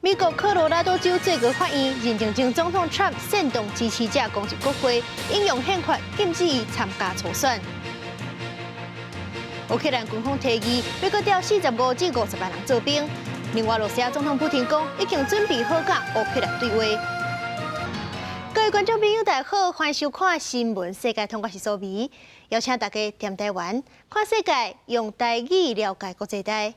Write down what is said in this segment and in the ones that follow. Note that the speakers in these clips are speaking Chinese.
美国科罗拉多州最高法院认定前总统 Trump 煽动支持者攻击国会，引用宪法禁止伊参加初选。乌克兰军方提议要搁调45至50万人做兵。另外，罗西亚总统普京讲已经准备好甲乌克兰对话。各位观众朋友，大家好，欢迎收看新闻世界通，我是苏眉，邀请大家踮台湾看世界，用台语了解国际大。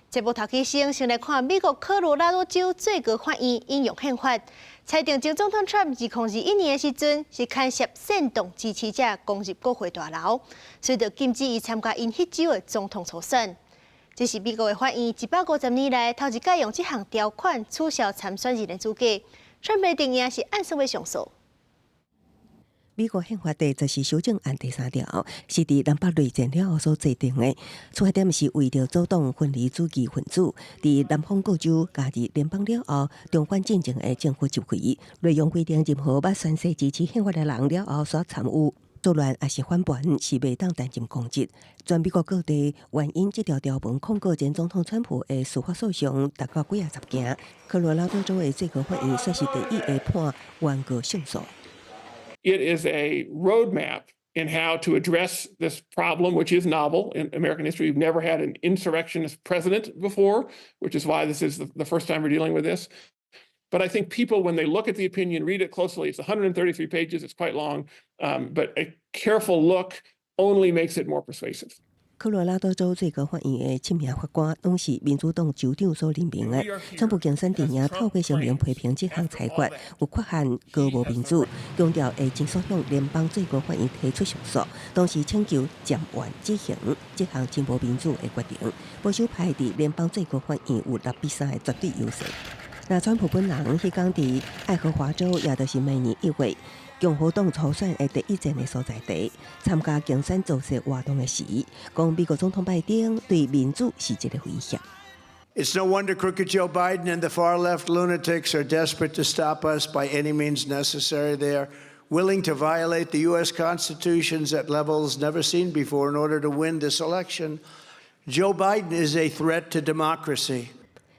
节目头起先来看美国科罗拉多州最高法院引用宪法，裁定前总统 Trump 2021年的时阵是牵涉煽动支持者攻入国会大楼，所以就禁止伊参加因迄州的总统初选。这是美国的法院150年来头一届用这项条款取消参选人的资格。Trump 的定义是按什么上诉？美国宪法第14修正案第3条是伫南北内战了后所制定的，出发点是为着阻挡分离主义分子伫南方各州加入联邦了后，中反战争的政府集会。内容规定，任何捌宣誓支持宪法的人了后所参与作乱也是反叛，是袂当担任公职。全美国各地原因这条条文控告前总统川普的司法诉讼达到几十件。科罗拉多州的最高法院却是第一个判原告胜诉。It is a roadmap in how to address this problem, which is novel in American history. We've never had an insurrectionist president before, which is why this is the first time we're dealing with this. But I think people, when they look at the opinion, read it closely. It's 133 pages. It's quite long, but a careful look only makes it more persuasive. 科罗拉多州最高法院的7名法官拢是民主党州长所任命的。川普竞选阵营透过声明批评这项裁决有缺陷、高无民主，强调会尽速向联邦最高法院提出上诉，同时请求暂缓执行这项真无民主的决定。保守派伫联邦最高法院有6比3的绝对优势。那川普本人迄天伫爱荷华州，也就是明年1月。共和党初选的第一站的所在地，参加竞选造势活动的时，讲美国总统拜登对民主是一个威胁。It's no wonder crooked Joe Biden and the far-left lunatics are desperate to stop us by any means necessary. They are willing to violate the U.S. Constitution at levels never seen before in order to win this election. Joe Biden is a threat to democracy.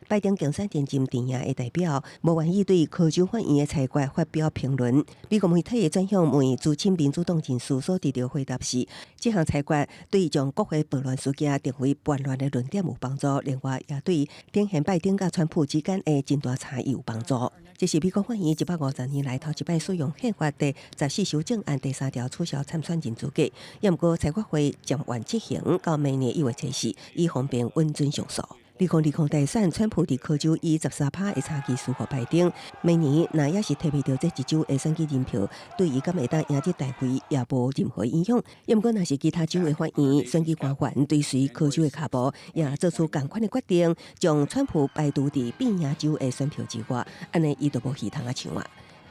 拜登竞选前阵营的代表无愿意对科州法院的裁决发表评论。美国媒体的转向问资深民主党人士所得到回答是：这项裁决对将国会暴乱事件定为叛乱的论点有帮助，另外也对展现拜登甲川普之间的真大差异有帮助。这是美国法院150年来头一摆使用宪法第14修正案第3条取消参选人资格，也毋过裁决会暂缓执行到明年1月7日，以方便稳准上诉。2020大选，川普伫科州以13%的差距输给拜登。明年若也是提名到这一州的选举人票，对伊敢会当赢这大会也无任何影响。也毋过，若是其他州的法院选举官员追随科州的脚步，也做出同款的决定，将川普排除伫变赢州的选票之外，安尼伊就无戏通唱啊。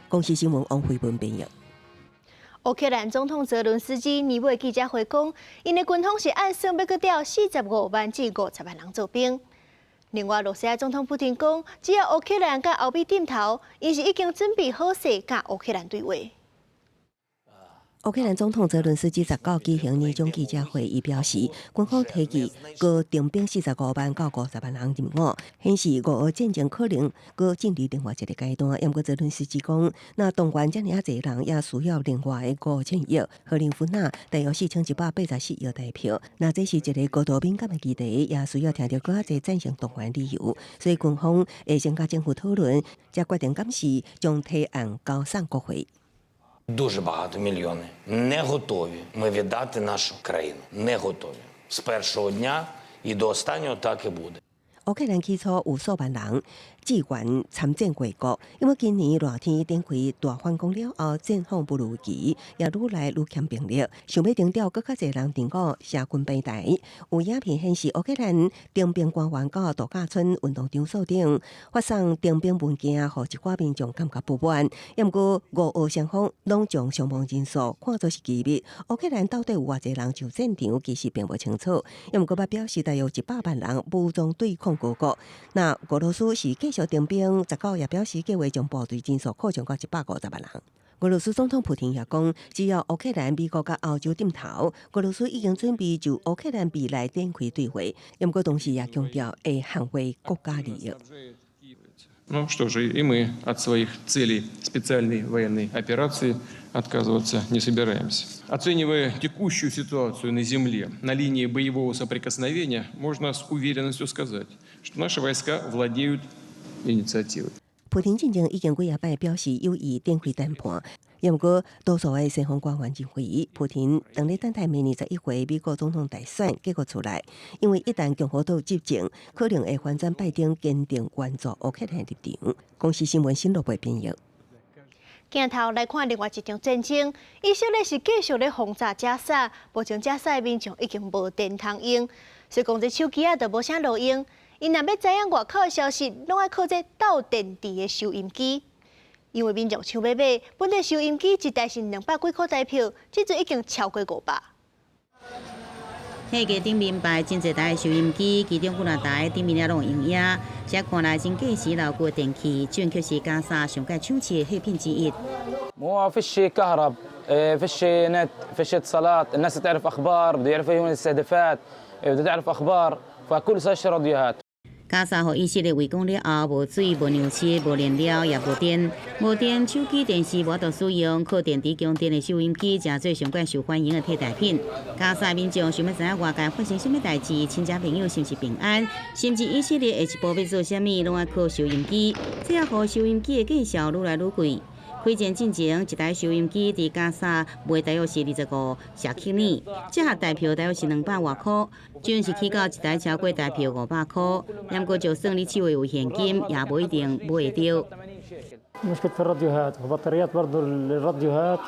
公司新闻王慧文编译。乌克兰总统泽伦斯基年尾记者会讲，因的军方是按算要搁调45万至50万人做兵。另外，罗西亚总统普京讲，只要乌克兰甲欧美点头，伊是已经准备好势甲乌克兰对话。乌克兰总统泽伦斯基19举行年终记者会，伊表示，军方提议高征兵45万到50万人入伍，显示俄乌战争可能高进入另外一个阶段。不过泽伦斯基讲，那动员这么侪人，也需要另外的5000亿赫林芬纳大约4184亿台票。那这是一个高度敏感的议题，也需要听到更侪赞成动员理由。所以军方会先甲政府讨论，才决定今时将提案交送国会。Дуже багато мільйони не готові ми віддати нашу країну. Не готові. З першого дня і до останнього так і буде. 乌克兰起初有数万人志愿参战国国，因为今年热天展开大反攻了后，战况不如期，也愈来愈欠兵力，想要征调更较侪人入伍社军平台。有影片显示，乌克兰征兵官员到度假村运动场所顶发送征兵文件，互一寡民众感觉不满。不过，俄乌双方拢将伤亡人数看作是机密。乌克兰到底有偌侪人上战场，其实并不清楚。不过，捌表示大约100万人武装对抗俄国。那俄罗斯是继续征兵，19也表示计划将部队人数扩张到150万人。俄罗斯总统普京也讲，只要乌克兰、美国甲欧洲点头，俄罗斯已经准备就乌克兰未来展开对话。不过同时也强调会捍卫国家利益。Ну что же, и мы от своих целей специальной военной операции отказываться не собираемся. Оценивая текущую ситуацию на земле, на линии боевого соприкосновения, можно с уверенностью сказать, что наши войска владеют инициативой. 普京进前已经几摆表示有意展开谈判，不过多数的西方官员认为，普京当咧等待明年11月美国总统大选结果出来，因为一旦共和党执政，可能会反战拜登坚定援助乌克兰立场。公司新闻新罗贝编译。镜头来看另外一场战争，以色列是继续咧轰炸加沙，目前加沙的民众已经无电通用，所以讲这手机都无啥路用。因若要知影外口的消息，拢爱靠这斗电池的收音机。因为民众抢要买，本地收音机一台是200几块台票，这阵已经超过500。迄个顶面摆真侪台收音机，其中有两台顶面了拢营业，这看来真计时老旧电器，这却是加沙上界抢窃的废品之一。مو فيش كهرب فيش نت فيش اتصالات الناس تعرف اخبار بده يعرفوا وين المستهدفات بده تعرف اخبار فكل صار راديوهات 加沙和以色列围攻了后，无水、无粮食、无燃料，也无电。无电手机、电视无得使用，靠电池供电的收音机，正做上界受欢迎的替代品。加沙民众想要知影外界发生什么代志，亲戚朋友是不是平安，甚至以色列下一步要做什么，拢爱靠收音机。这也让收音机的价格愈来愈贵。开战进前，一台收音机伫加沙卖大约是25舍克尼，这下台票大约是200多块，准是起到一台超过台票500块。不过就算你手有现金，也不一定买会到。مشكلة في الراديوهات وبطاريات برضه الراديوهات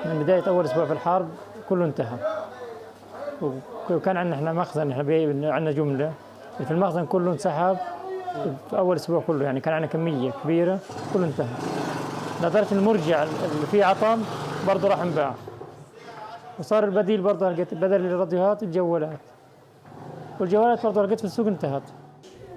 من بداية أول أسبوع في الحرب كله انتهى وكان عندنا احنا مخزن احنا عندنا جملة في المخزن كله انسحب في أول أسبوع كله يعني كان عندنا كمية كبيرة كله انتهى لدرجة المرجع اللي فيه عطم برضه راح انباع وصار البديل برضه لقيت بدل الراديوهات الجوالات والجوالات برضه لقيت في السوق انتهت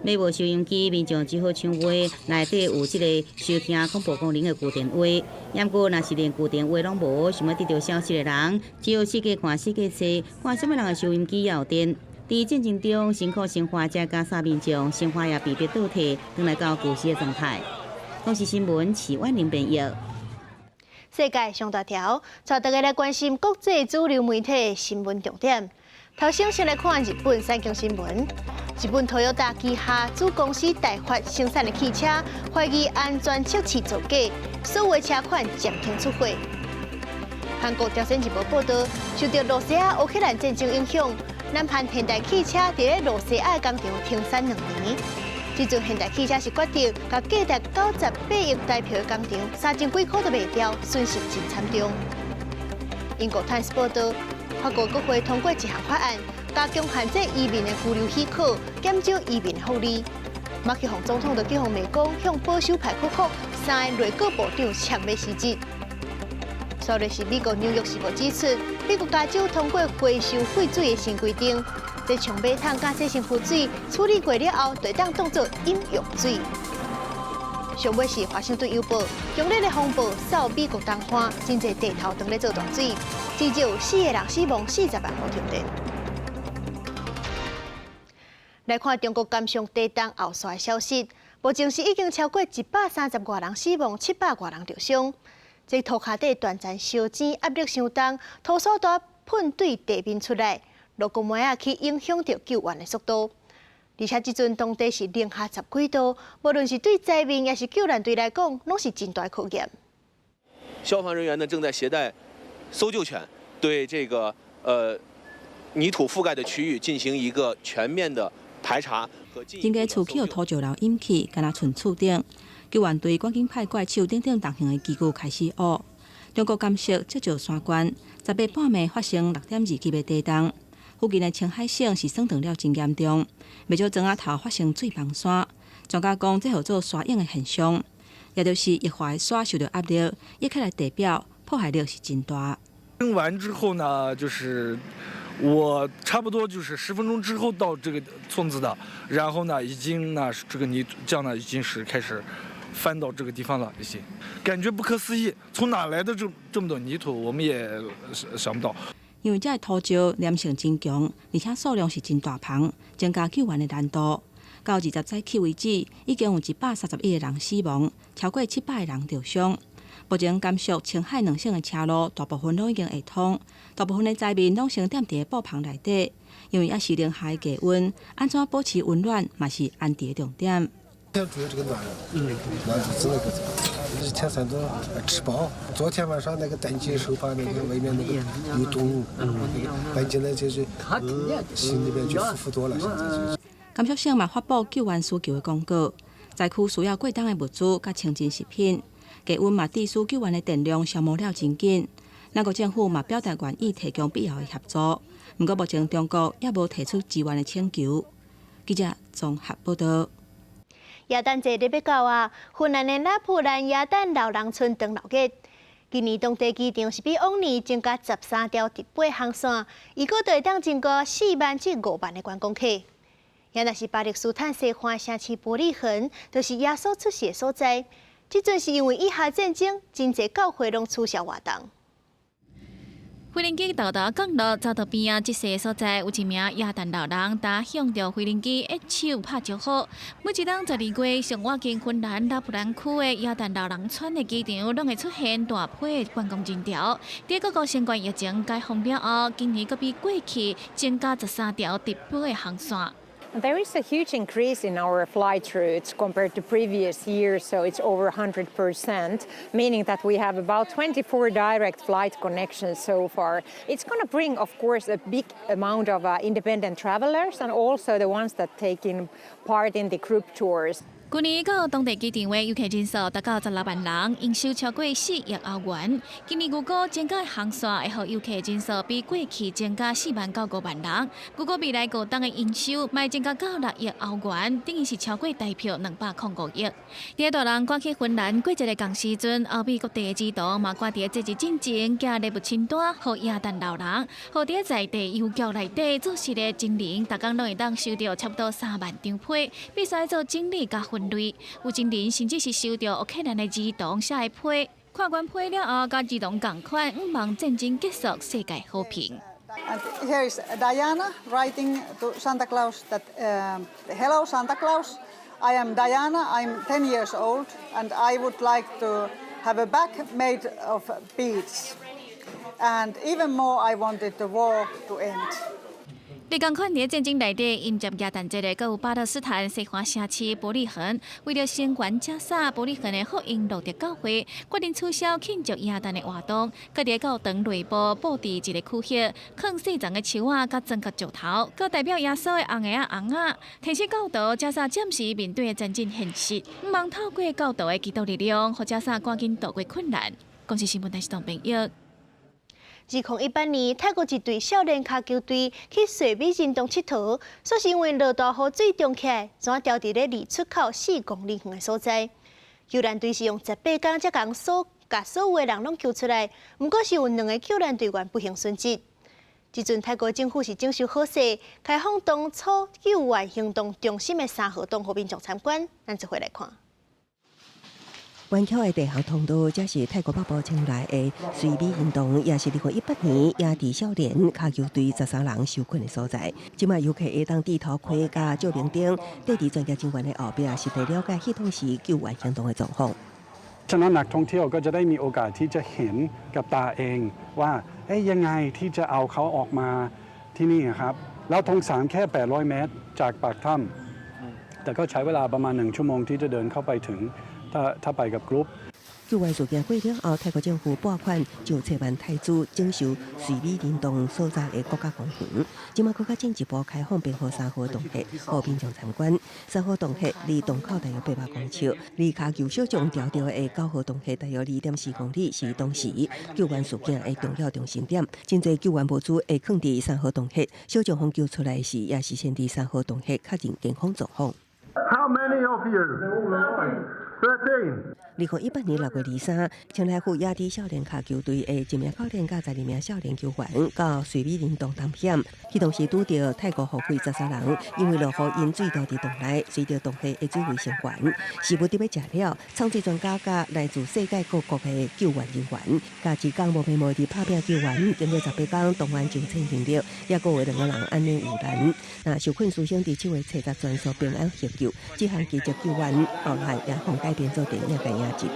买无收音机，民众只好抢买内底有即个收听广播功能的固定话。不过，若是连固定话拢无，想要得到消息的人，只有世界看世界找，看什么人的收音机也有电。在战争中辛苦生活者加沙民众，生活也被迫倒退，转来到旧时的状态。公视新闻齐婉玲编译。世界上大条，带大家来关心国际主流媒体新闻重点。头先来看日本三更新闻。日本 Toyota 旗下子公司大发生产的汽车，怀疑安全测试造假，所有车款暂停出货。韩国朝鲜日报报道，受到罗西亚乌克兰战争影响，南韩现代汽车伫咧罗西亚工厂停产2年。这阵现代汽车是决定，甲价值98亿台票的工厂3000几块都卖掉，损失真惨重。英国 Times 报道，法国国会通过一项法案。加强限制移民的居留许可，减少移民的福利。马克宏总统就寄予美国，向保守派库克3个内阁部长签要辞职。昨日是美国纽约时报指出，美国加州通过回收废水的新规定，在冲马桶加洗身躯水处理过了后，就当当作饮用水。上尾是华盛顿邮报，强烈的风暴扫美国东岸，真侪地头当咧做大水，至少有4个人死亡，40万户停电。来看中国甘肃地震后续的消息，目前是已经超过130多人死亡，700多人受伤。这土下底短暂烧煎，压力相当，土砂大喷对地面出来，落个梅啊去影响着救援的速度。而且这阵当地是零下10几度，无论是对灾民也是救援队来讲，拢是真大考验。消防人员呢正在携带搜救犬，对这个泥土覆盖的区域进行一个全面的。排查真个厝起土石流引起，敢若剩厝顶，救援队赶紧派怪手顶顶重型的机具开始挖。中国甘肃这座山关18半暝发生6.2级的地震，附近的青海省是损断了真严重。未少庄仔头发生水崩山，专家讲这叫做沙涌的现象，也就是液化的沙受到压力，压起来地表，破坏力是真大。扔完之后呢，就是。我差不多就是10分钟之后到这个村子的，然后呢，已经呢这个泥浆呢已经是开始翻到这个地方了一些，感觉不可思议，从哪来的这么多泥土，我们也想不到。因为这个土石粘性真强，而且数量是真大棚，增加救援的难度。到20早起为止，已经有131个人死亡，超过700个人受伤。目前甘肃、青海两省的车路大部分都已经会通，大部分的灾民拢生踮伫布棚内底，因为也是零下低温，安怎保持温暖嘛是安迪的重点。主要这个暖是那个1天3顿吃饱。昨天晚上那个担惊受怕，那个外面那个有动物，搬进来就是心里面就舒服多了。现在就是。甘肃省嘛发布救援需求的公告，灾区需要过冬的物资甲清真食品。低温嘛，致使救援的电量消磨了真紧。咱国政府嘛表达愿意提供必要的协助，不过目前中国也无提出支援的请求。记者综合报道。耶诞节日要到啊，云南的拉普兰耶诞老人村长老节，今年当地机场是比往年增加13条直飞航线，一个会当经过4万至5万的观光客。也若是巴勒斯坦西岸城市伯利恒，就是耶稣出世的所在。即阵是因为以下战争，真侪教会拢取消活动。飞轮机豆豆降落走道边啊，即些所在有一名耶诞老人，搭向着飞轮机一手拍招呼。每一当12月上wat经云南拉普兰区的耶诞老人村的机场，拢会出现大批的观光人潮。在各个新冠疫情解封了后，今年佫比过去增加13条直飞的航线。There is a huge increase in our flight routes compared to previous years, so it's over 100%, meaning that we have about 24 direct flight connections so far. It's going to bring, of course, a big amount of independent travelers and also the ones that take part in the group tours. 去年到当地机场的游客人数达到16万人，营收超过4亿欧元。今年如果增加航线，会让游客人数比过去增加4万到5万人。如果未来过冬的营收卖增加到6亿欧元，等于是超过台票205亿。第一大人赶去芬兰过节的同时阵，欧美各地的机场嘛赶伫节日进前寄礼物清单，互耶诞老人，互伫在地邮局内底做事的精灵，逐工拢会当收到差不多3万张批，比赛做整理甲分类。有真人甚至是收到乌克兰的儿童写的批，看完批了后，甲儿童同款，望战争结束，世界和平。And here is Diana writing to Santa Claus that, "Hello Santa Claus, I am Diana. I'm 10 years old, and I would like to have a bag made of beads. And even more, I wanted the war to end." 你共款伫战争内底迎接耶诞节的，阁有巴勒斯坦西岸城市伯利恒，为了声援加沙，伯利恒的福音路德教会决定取消庆祝耶诞的活动，佮伫教堂内部布置一个区域，放细丛的树仔，佮装甲石头，佮代表耶稣的红个红仔，提醒教徒加沙暂时面对的战争现实，毋望透过教徒的基督力量，或加沙赶紧渡过困难。公司新闻台是唐平玉。2018年，泰国一队少年卡球队去水美人洞佚佗，说是因为落大雨水涨起来，怎掉伫咧离出口4公里远的所在。救援队是用18天才将所有的人拢救出来，不过是有2个救援队员不幸殉职。即阵泰国政府是接受好势，开放当初救援行动中心的3号洞，互民众参观。咱一回来看。关口的地下通道，这是泰国北部城内的水美运动，也是2018年亚地少年卡球队13人受困的所在。即卖游客会当地图开加照明灯，跟伫专业人员的后壁，实地了解系统时救援行动的状况。ฉะนั้นนักท่องเที่ยวก็จะได้มีโอกาสที่จะเห็นกับตาเองว่ายังไงที่จะเอาเขาออกมาที่นี่ครับแล้วทงสามแค่800 เมตรจากปากถ้ำแต่ก็ใช้เวลาประมาณ1 ชั่วโมงที่จะเดินเข้าไปถึงถ้าไปกับกรุ๊ป救援事件过了后，泰国政府拨款就7万泰铢整修水美林洞所在的国家公园。今麦国家进一步开放并河3号洞穴，互民众参观。3号洞穴离洞口大约800公尺，离卡球小将调到的9号洞穴大约2.4公里，是当时救援事件的重要中心点。真侪救援物资会放伫3号洞穴，小将方救出来时，也是先伫3号洞穴确认健康状况。How many of you? 13. 2018年6月23日，青台府亚体少年卡球队的1名教练甲12名少年球员到瑞美林洞探险，迄当时拄到泰国后悔13人，因为落雨引水倒伫洞内，随着洞底的水位升悬，事不得要食了。创济专家甲来自世界各国的救援人员，甲一天无眠无地拍拼救援，经过18天，动员上千人力，也阁有2个人安宁无难。那受困师兄伫7月7日全数平安获救，这项奇迹救援后来也奉改编做电影嘅影集。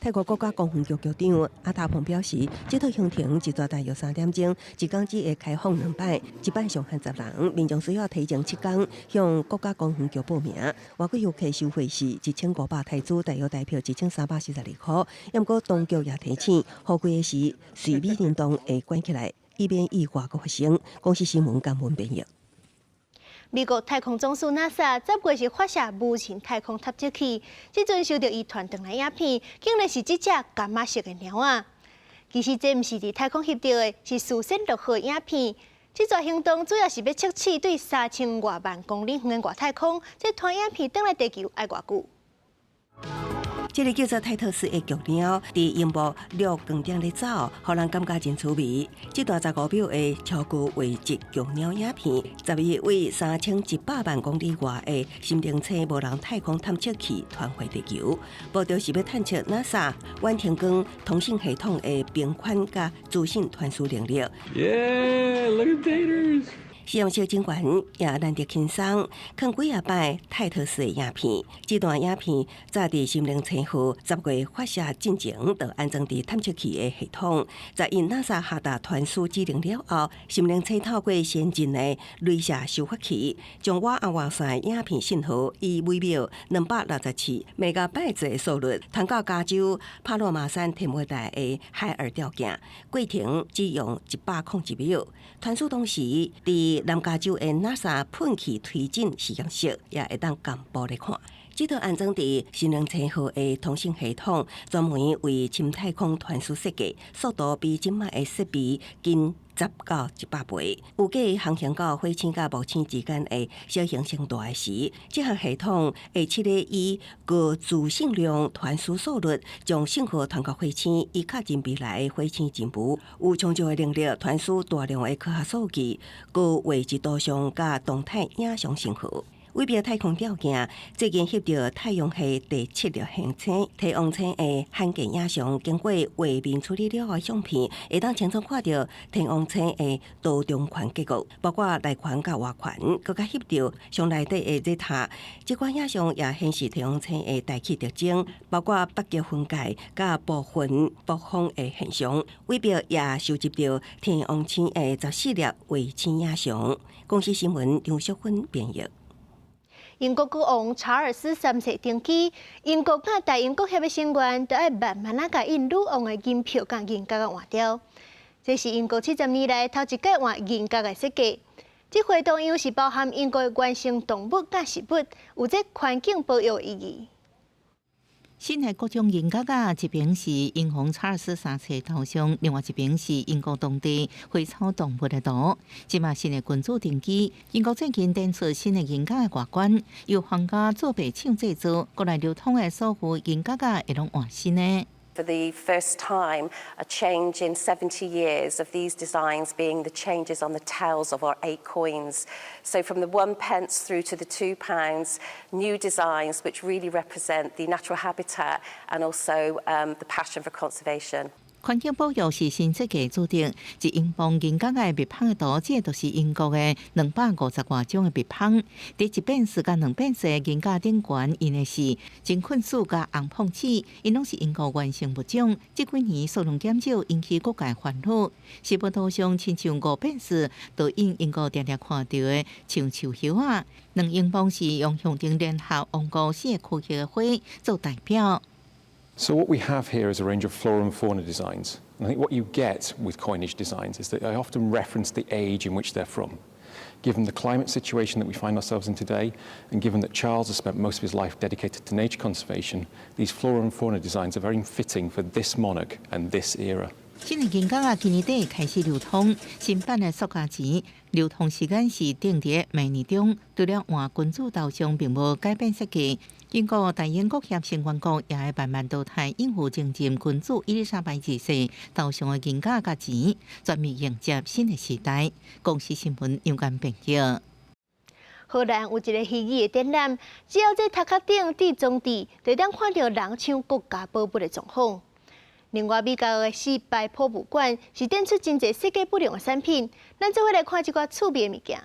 泰國國家公園局局長阿塔蓬表示，這套行程一抓大約3點鐘，一工只會開放2擺，一擺上限10人，民眾需要提前7天向國家公園局報名。外國遊客收費是1500泰銖，大約代表1342塊。不過當局也提醒，雨季時瑞美林洞會關起來，以免意外發生。公司新聞簡文編譯。美國太空總署 NASA 10月是發射無人太空探測器，即陣收到伊傳回來影片，竟然是這隻柑仔色的貓仔。其實這毋是佇太空翕到的，是事先錄好的影片。這座行動主要是要測試對3000多萬公里遠的外太空，這段影片轉來地球要偌久。这个叫做泰特斯的巨鸟，伫熒幕綠光點咧走，互人感覺真趣味。這段15秒的超高位置巨鳥影片，12位3100萬公里外的心靈車無人太空探測器傳回地球，目的是要探測 NASA 遠天光通信系統的頻寬甲資訊傳輸能力。Yeah, look at taters. 實驗室警官也難得輕鬆，看幾下擺泰特斯的影片。這段影片早佇心靈車號10月發射進前，就安裝佇探測器的系統。在因 NASA 下達傳輸指令了後，心靈車透過先進的雷射收發器，將我阿華山影片信號以每秒267 MB 的速率傳到加州帕洛馬山天文台的海爾吊鏡，過程只用101秒。傳輸當時佇南加州的 NASA 噴氣推進實驗室也會當監播來看。這套安裝佇心靈車號的通信系統，專門為深太空傳輸設計，速度比今麥的設備近10到100倍。有計航行到火星甲木星之間的小行星大的時，這項系統會設立以高資訊量傳輸速率，將信號傳到火星以較近未來的火星進步，有充足的能力傳輸大量的科學數據、高位置圖像甲動態影像信號。為標太空吊鏡最近翕到太陽系第7粒行星太陽星的罕見影像，經過畫面處理了後的相片，會當清楚看到太陽星的多重環結構，包括內環甲外環，更加翕到上內底的熱塔。這款影像也顯示太陽星的大氣特徵，包括北極分界甲部分北風的現象。為標也收集到太陽星的14粒衛星影像。公司新聞張淑芬編譯。英國國王查爾斯3世登基，英國甲大英國協嘅成員都要慢慢甲印女王嘅銀票甲銀角嘅換掉。這是英國70年來頭一屆換銀角嘅設計。這活動又是包含英國嘅原生動物甲食物，有這環境保育意義。新嘅各種銀角啊，一邊是英皇查爾斯3世頭像，另外一邊是英國當地會草動物嘅圖。即馬新嘅君主登基，英國最近展出新嘅銀角嘅外觀，由皇家做白廠製作，國內流通嘅所有銀角啊，會攏換新嘅。For the first time, a change in 70 years of these designs being the changes on the tails of our 8 coins. So from the 1 pence through to the £2, new designs which really represent the natural habitat and also the passion for conservation. 環境保育是新設計主題，一英鎊銀角嘅別棚嘅圖，這都是英國嘅250多種嘅別棚。第一邊是甲2邊嘅銀角頂懸，因嘅是真菌素甲紅碰齒，因攏是英國原生物種。這幾年數量減少，引起各界煩惱。食物圖上親像5邊是，都因英國常常看到嘅像樹葉啊。2英鎊是用象徵聯合王國4個區域嘅花做代表。So what we have here is a range of flora and fauna designs. And I think what you get with coinage designs is that they often reference the age in which they're from. Given the climate situation that we find ourselves in today, and given that Charles has spent most of his life dedicated to nature conservation, these flora and fauna designs are very fitting for this monarch and this era. 新的金额今年底开始流通，新版的塑胶钱流通时间是定伫明年中。除了换君子头像并无改变设计，英国大英国协成员国也会慢慢淘汰应付精进君主伊丽莎白二世头像的金额甲钱，全面迎接新的时代。公司新闻有关报道。荷兰有一个戏剧的展览，只要在塔克顶地装置，就当看到人唱国家宝贝的状况。另外，美国的世百博物馆是展出真侪世界不同的产品，咱做伙来看一寡趣味的物件。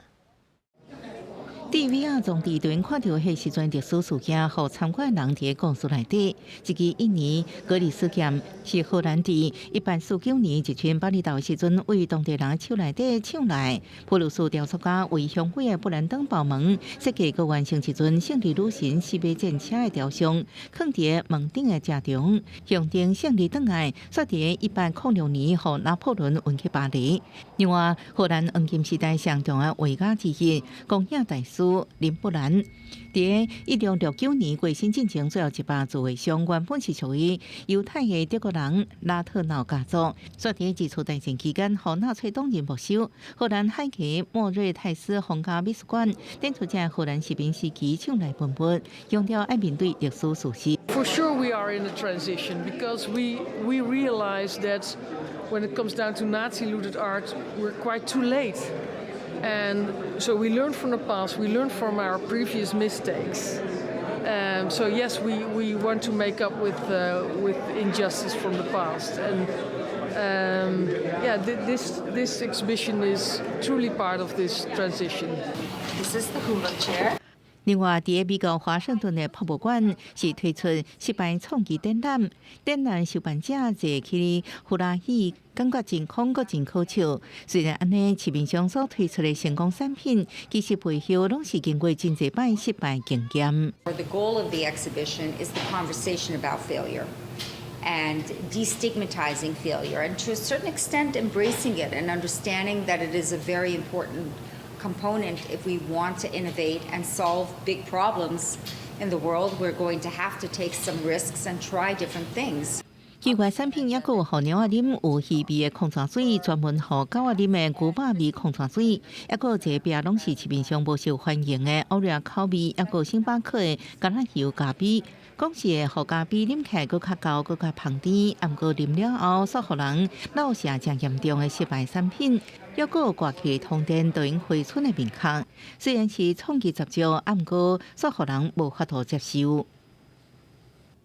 DVR 装置对看到迄时阵历史事件，互参观人伫故事内底。一支印尼格里斯剑是荷兰伫1849年一群巴厘岛时阵为当地人手内底抢来。普鲁士雕塑家为雄伟的布兰登堡门设计个完成一尊胜利女神西北战车的雕像，放伫门顶的正中，象征胜利倒来。煞伫1806年，互拿破仑运去巴黎。另外，荷兰黄金时代上重要画家之一，工业大师林布兰，伫1669年过身进前最后一把自画像，原本是属于犹太的德国人拉特瑙家族。煞伫二次大战期间，互纳粹党人没收。荷兰海奇莫瑞泰斯皇家美术馆展出这荷兰士兵时期抢来文物，强调爱面对历史事实。For sure, we are in a transition because we realize that when it comes down to Nazi looted art, we're quite too late. And so we learn from the past, we learn from our previous mistakes. So yes, we want to make up with injustice from the past. And yeah, this exhibition is truly part of this transition. This is the Hula chair. 另外，伫美国华盛顿的博物馆是推出失败创意展览，展览受办者坐起呼啦喜，感觉真空阁真可笑。虽然安尼，市面上所推出的成功产品，其实背后拢是经过真侪摆失败经验。The goal of the exhibition is the conversation about failure and destigmatizing failure, and to a certain extent embracing it and understanding that it is a very important component. If we want to innovate and solve big problems in the world, we're going to have to take some risks and try different things. 其外产品也有互猫仔啉有鱼味的矿泉水，专门互狗仔啉的牛肉味矿泉水，也有一边拢是市面上无受欢迎的欧瑞口味，也有星巴克的橄榄油咖啡。讲是的，互咖啡啉起来佫较厚，佫较香甜，毋过啉了后，煞互人落下真严重的失败产品。还佫有挂起通电导引回春的面孔，虽然是创意十足，毋过煞互人无法度接受。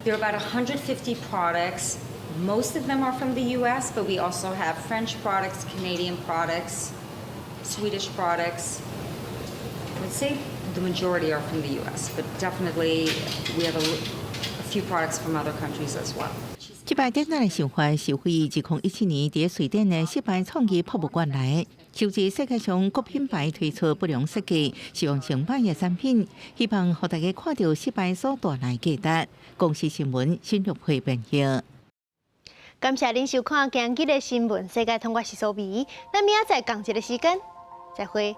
There are about 150 products. Most of them are from the U.S., but we also have French products, Canadian products, Swedish products. I would say the majority are from the U.S., but definitely we have a few products from other countries as well. 这摆展览的想法是回忆2017年伫瑞典的失败创意博物馆内，收集世界上各品牌推出不良设计、使用成败的产品，希望让大家看到失败所带来的价值。公司新闻深入会编辑。感谢您收看今日的新闻世界通，我是苏比，咱明仔载同一个时间再会。